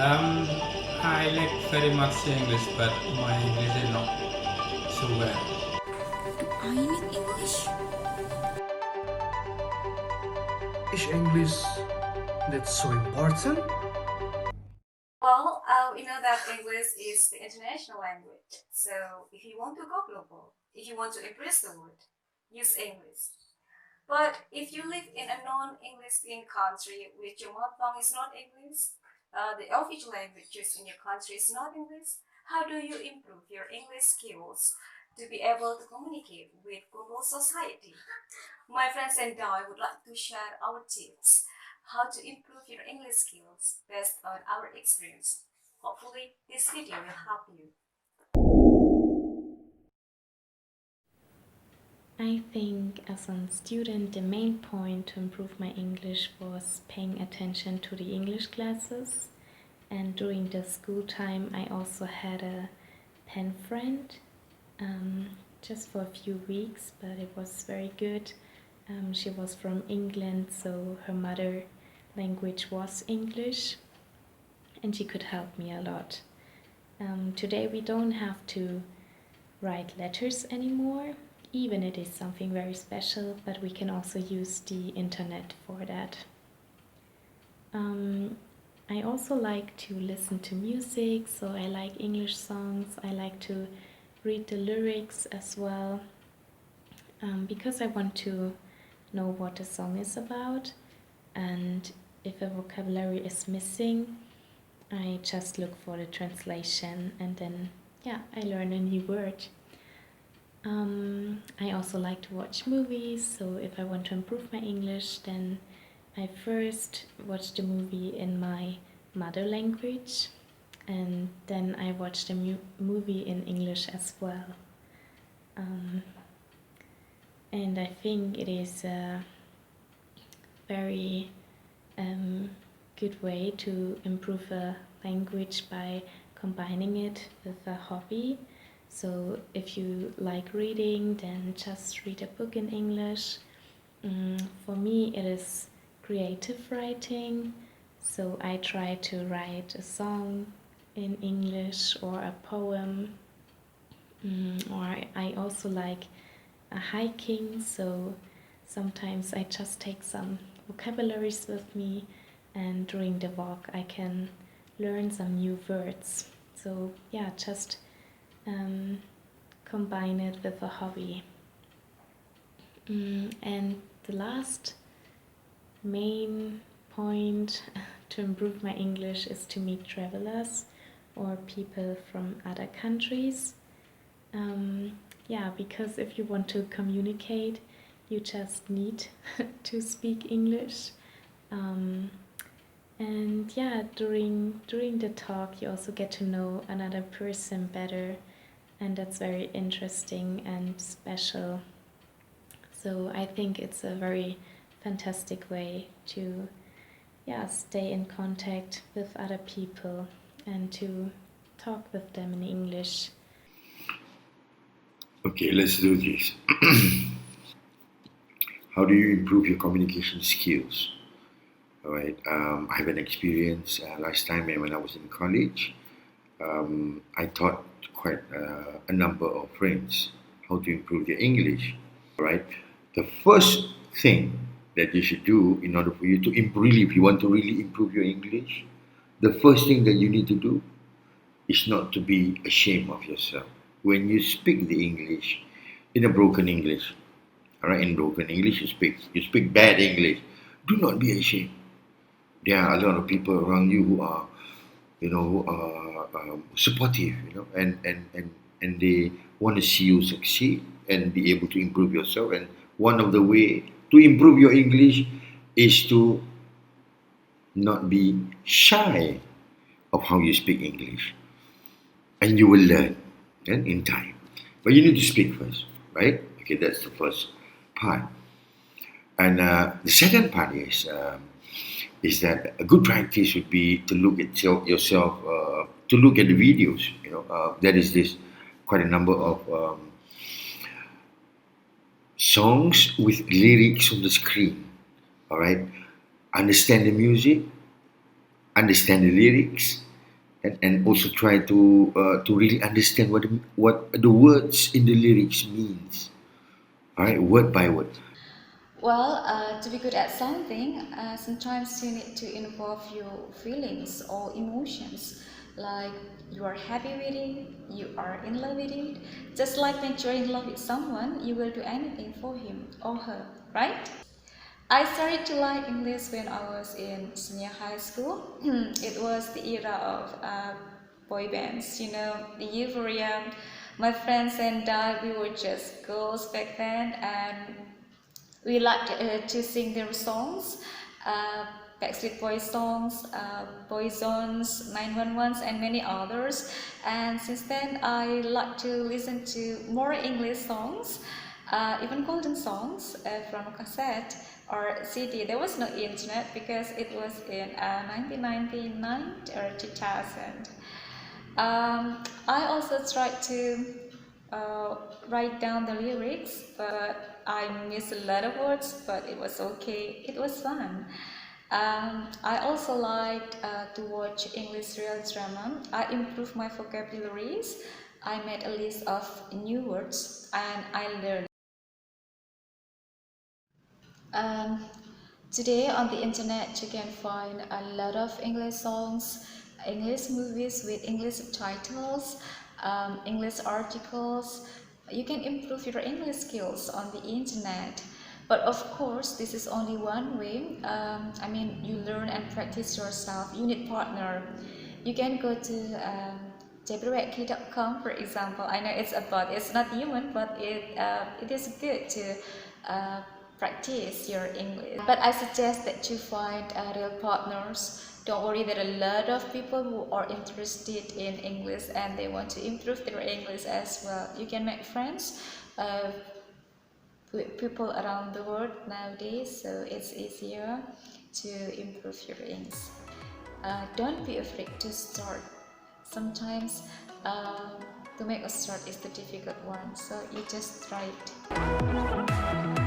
Um, I like very much English, but my English is not so well. I need English. Is English that's so important? Well, we know that English is the international language. So if you want to go global, if you want to impress the world, use English. But if you live in a non-English speaking country which your mother tongue is not English, the official language used in your country is not English, how do you improve your English skills to be able to communicate with global society? My friends and I would like to share our tips how to improve your English skills based on our experience. Hopefully, this video will help you. I think as a student, the main point to improve my English was paying attention to the English classes. And during the school time, I also had a pen friend, just for a few weeks, but it was very good. She was from England, so her mother language was English, and she could help me a lot. Today we don't have to write letters anymore, even it is something very special, but we can also use the internet for that. I also like to listen to music, so I like English songs. I like to read the lyrics as well, because I want to know what the song is about, and if a vocabulary is missing, I just look for the translation and then I learn a new word. I also like to watch movies, so if I want to improve my English, then I first watch the movie in my mother language, and then I watch the movie in English as well. And I think it is a very good way to improve a language by combining it with a hobby. So if you like reading, then just read a book in English. For me, it is creative writing. So I try to write a song in English or a poem. Or I also like hiking, so sometimes I just take some vocabularies with me, and during the walk I can learn some new words. So just combine it with a hobby. And the last main point to improve my English is to meet travelers or people from other countries. Because if you want to communicate, you just need to speak English. During the talk, you also get to know another person better, and that's very interesting and special. So I think it's a very fantastic way to stay in contact with other people and to talk with them in English. Okay, let's do this. How do you improve your communication skills? All right. I have an experience last time when I was in college. I taught quite a number of friends how to improve their English. All right. The first thing that you should do in order for you to improve, if you want to really improve your English, the first thing that you need to do is not to be ashamed of yourself. When you speak the English in a broken English, all right, in broken English you speak bad English, do not be ashamed. There are a lot of people around you who are, supportive, and they want to see you succeed and be able to improve yourself. And one of the way to improve your English is to not be shy of how you speak English, and you will learn in time. But you need to speak first, right? Okay, that's the first part. And the second part is that a good practice would be to look at yourself, to look at the videos. There is this quite a number of songs with lyrics on the screen. All right, understand the music, understand the lyrics, and also try to really understand what the words in the lyrics means. All right, word by word. Well, to be good at something, sometimes you need to involve your feelings or emotions. Like you are happy with it, you are in love with it. Just like when you're in love with someone, you will do anything for him or her, right? I started to like English when I was in senior high school. It was the era of boy bands, you know, the euphoria. My friends and I, we were just girls back then, and we liked to sing their songs, uh, Backstreet Boys songs, Boyzones, 911s, and many others. And since then, I like to listen to more English songs, even golden songs from cassette or CD. There was no internet because it was in 1999 or 2000. I also tried to uh, write down the lyrics, but I missed a lot of words, but it was okay. It was fun. I also liked to watch English real drama. I improved my vocabularies. I made a list of new words and I learned. Um, Today on the internet you can find a lot of English songs, English movies with English subtitles, English articles. You can improve your English skills on the internet. But of course, this is only one way. You learn and practice yourself. You need partner. You can go to www.com, for example. I know it's not human, but it is good to uh, practice your English. But I suggest that you find real partners. Don't worry, there are a lot of people who are interested in English and they want to improve their English as well. You can make friends with people around the world nowadays, so it's easier to improve your English. Don't be afraid to start. Sometimes to make a start is the difficult one, so you just try it.